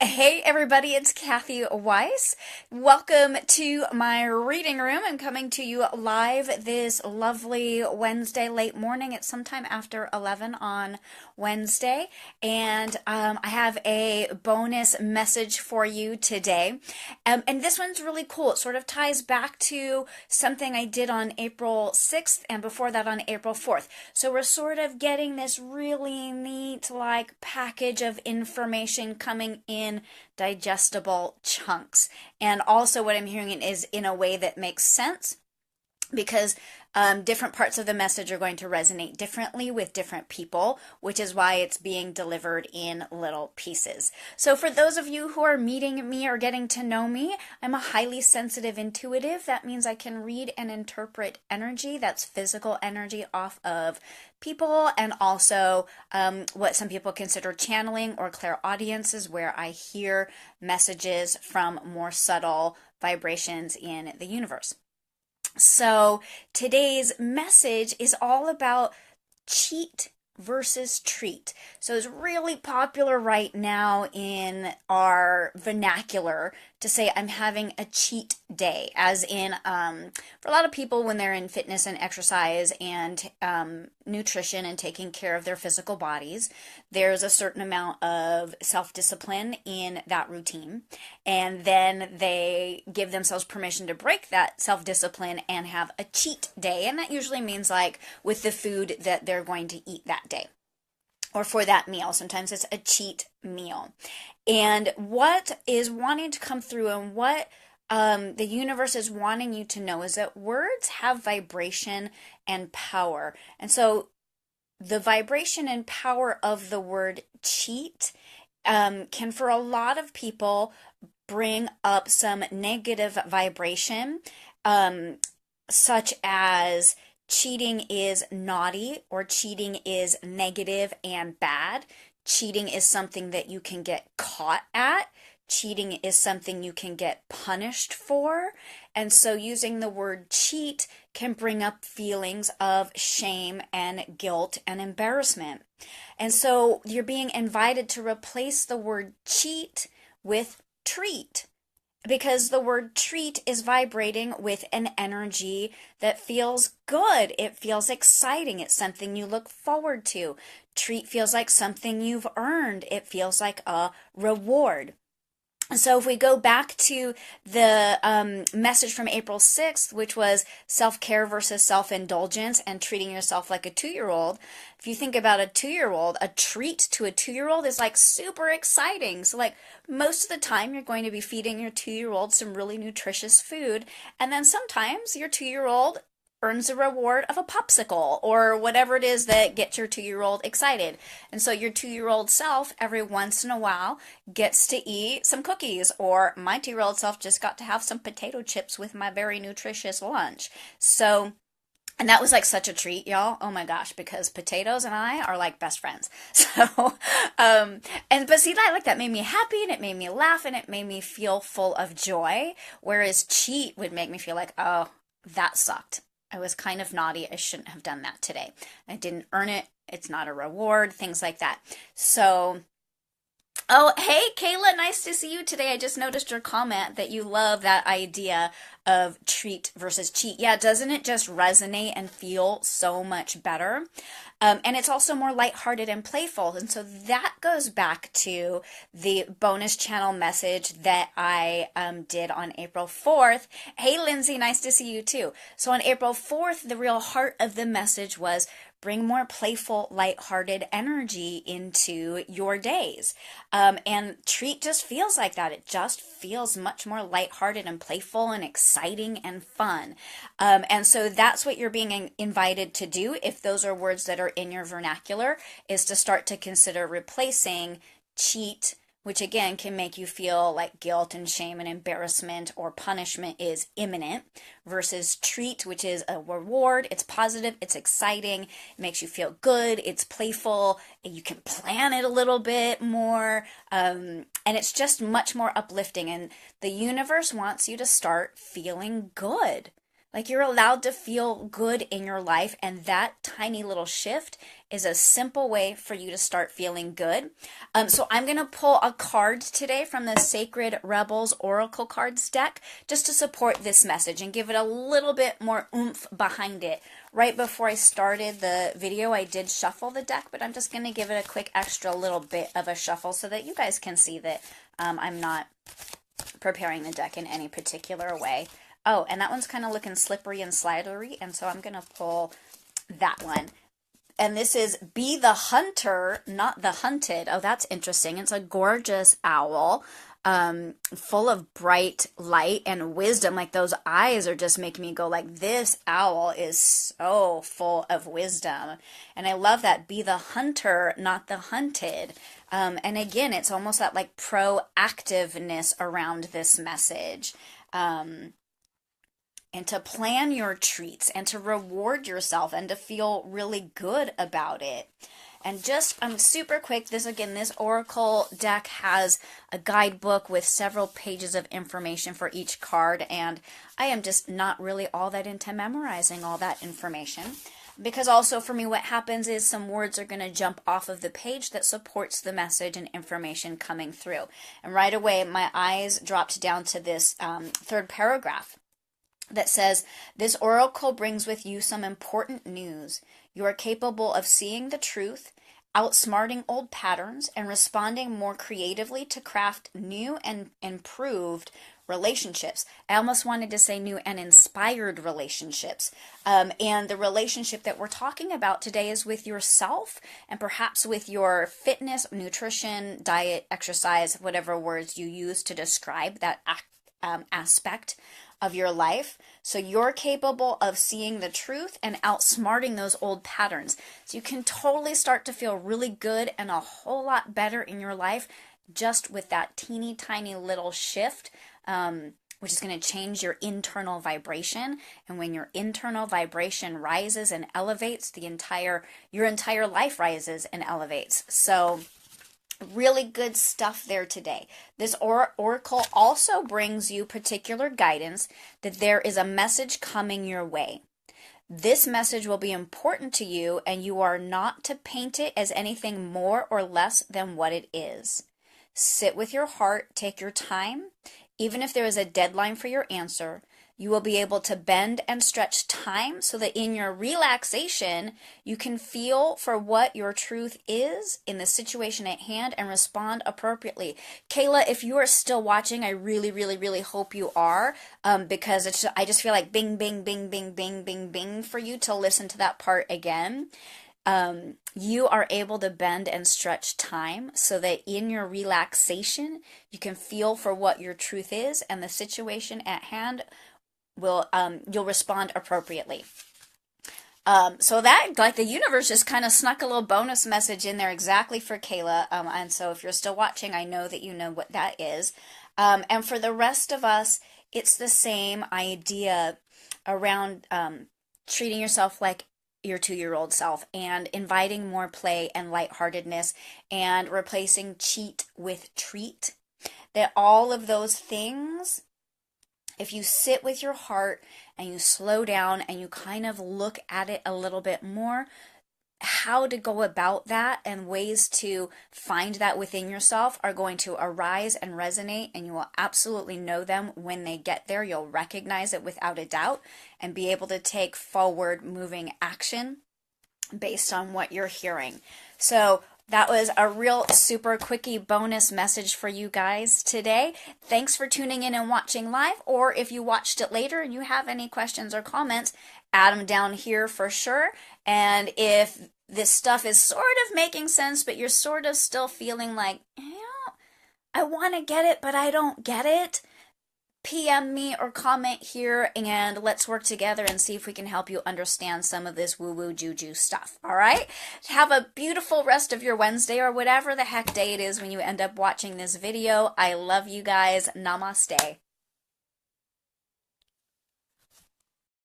Hey everybody, it's Kathy Weiss. Welcome to my reading room. I'm coming to you live this lovely Wednesday late morning. It's sometime after 11 on Wednesday, and I have a bonus message for you today. And this one's really cool. It sort of ties back to something I did on April 6th and before that on April 4th. So we're sort of getting this really neat package of information coming in digestible chunks. And also what I'm hearing is in a way that makes sense because different parts of the message are going to resonate differently with different people, which is why it's being delivered in little pieces. So for those of you who are meeting me or getting to know me, I'm a highly sensitive intuitive. That means I can read and interpret energy. That's physical energy off of people, and also what some people consider channeling or clairaudience, where I hear messages from more subtle vibrations in the universe. So today's message is all about cheat versus treat. So it's really popular right now in our vernacular to say I'm having a cheat day, as in for a lot of people when they're in fitness and exercise and nutrition and taking care of their physical bodies, there's a certain amount of self-discipline in that routine, and then they give themselves permission to break that self-discipline and have a cheat day, and that usually means like with the food that they're going to eat that day or for that meal. Sometimes it's a cheat meal. And what is wanting to come through and what the universe is wanting you to know is that words have vibration and power. And so the vibration and power of the word cheat can, for a lot of people, bring up some negative vibration, such as cheating is naughty or cheating is negative and bad. Cheating is something that you can get caught at. Cheating is something you can get punished for. And so using the word cheat can bring up feelings of shame and guilt and embarrassment. And so you're being invited to replace the word cheat with treat, because the word treat is vibrating with an energy that feels good. It feels exciting. It's something you look forward to. Treat feels like something you've earned. It feels like a reward. So if we go back to the message from April 6th, which was self-care versus self-indulgence and treating yourself like a 2-year-old, if you think about a 2-year-old, a treat to a 2-year-old is like super exciting. So like most of the time you're going to be feeding your 2-year-old some really nutritious food, and then sometimes your 2-year-old earns a reward of a popsicle or whatever it is that gets your 2-year-old excited. And so your 2-year-old self every once in a while gets to eat some cookies, or my 2-year-old self just got to have some potato chips with my very nutritious lunch. So, and that was like such a treat, y'all. Oh my gosh, because potatoes and I are like best friends. So, but see, that like that made me happy and it made me laugh and it made me feel full of joy. Whereas cheat would make me feel like, oh, that sucked. I was kind of naughty. I shouldn't have done that today. I didn't earn it. It's not a reward, things like that. So, oh, hey, Kayla, nice to see you today. I just noticed your comment that you love that idea of treat versus cheat. Yeah, doesn't it just resonate and feel so much better? And it's also more lighthearted and playful. And so that goes back to the bonus channel message that I did on April 4th. Hey, Lindsay, nice to see you too. So on April 4th, the real heart of the message was bring more playful, lighthearted energy into your days. And treat just feels like that. It just feels much more lighthearted and playful and exciting and fun. And so that's what you're being invited to do, if those are words that are in your vernacular, is to start to consider replacing cheat, which again can make you feel like guilt and shame and embarrassment or punishment is imminent, versus treat, which is a reward. It's positive, it's exciting, it makes you feel good, it's playful, and you can plan it a little bit more, and it's just much more uplifting. And the universe wants you to start feeling good. Like you're allowed to feel good in your life, and that tiny little shift is a simple way for you to start feeling good. So I'm going to pull a card today from the Sacred Rebels Oracle Cards deck just to support this message and give it a little bit more oomph behind it. Right before I started the video, I did shuffle the deck, but I'm just going to give it a quick extra little bit of a shuffle so that you guys can see that I'm not preparing the deck in any particular way. Oh, and that one's kind of looking slippery and slidery, and so I'm going to pull that one. And this is Be the Hunter, Not the Hunted. Oh, that's interesting. It's a gorgeous owl, full of bright light and wisdom. Like those eyes are just making me go like, this owl is so full of wisdom. And I love that. Be the hunter, not the hunted. And again, it's almost that like proactiveness around this message. And to plan your treats and to reward yourself and to feel really good about it. And just super quick, this Oracle deck has a guidebook with several pages of information for each card, and I am just not really all that into memorizing all that information. Because also for me, what happens is some words are going to jump off of the page that supports the message and information coming through. And right away, my eyes dropped down to this third paragraph that says, this oracle brings with you some important news. You are capable of seeing the truth, outsmarting old patterns, and responding more creatively to craft new and improved relationships. I almost wanted to say new and inspired relationships. And the relationship that we're talking about today is with yourself and perhaps with your fitness, nutrition, diet, exercise, whatever words you use to describe that aspect of your life. So you're capable of seeing the truth and outsmarting those old patterns. So you can totally start to feel really good and a whole lot better in your life just with that teeny tiny little shift, which is going to change your internal vibration. And when your internal vibration rises and elevates, your entire life rises and elevates. So really good stuff there today. This oracle also brings you particular guidance that there is a message coming your way. This message will be important to you, and you are not to paint it as anything more or less than what it is. Sit with your heart, take your time. Even if there is a deadline for your answer, you will be able to bend and stretch time so that in your relaxation, you can feel for what your truth is in the situation at hand and respond appropriately. Kayla, if you are still watching, I really, really, really hope you are, because I just feel like bing, bing, bing, bing, bing, bing, bing for you to listen to that part again. You are able to bend and stretch time so that in your relaxation, you can feel for what your truth is and the situation at hand you'll respond appropriately. So that, like, the universe just kind of snuck a little bonus message in there exactly for Kayla. And so if you're still watching, I know that you know what that is. And for the rest of us, it's the same idea around treating yourself like your 2-year-old self and inviting more play and lightheartedness and replacing cheat with treat. That all of those things, if you sit with your heart and you slow down and you kind of look at it a little bit more, how to go about that and ways to find that within yourself are going to arise and resonate, and you will absolutely know them when they get there. You'll recognize it without a doubt and be able to take forward moving action based on what you're hearing. So that was a real super quickie bonus message for you guys today. Thanks for tuning in and watching live, or if you watched it later and you have any questions or comments, add them down here for sure. And if this stuff is sort of making sense, but you're sort of still feeling like, I want to get it, but I don't get it, PM me or comment here and let's work together and see if we can help you understand some of this woo-woo juju stuff. All right? Have a beautiful rest of your Wednesday or whatever the heck day it is when you end up watching this video. I love you guys. Namaste.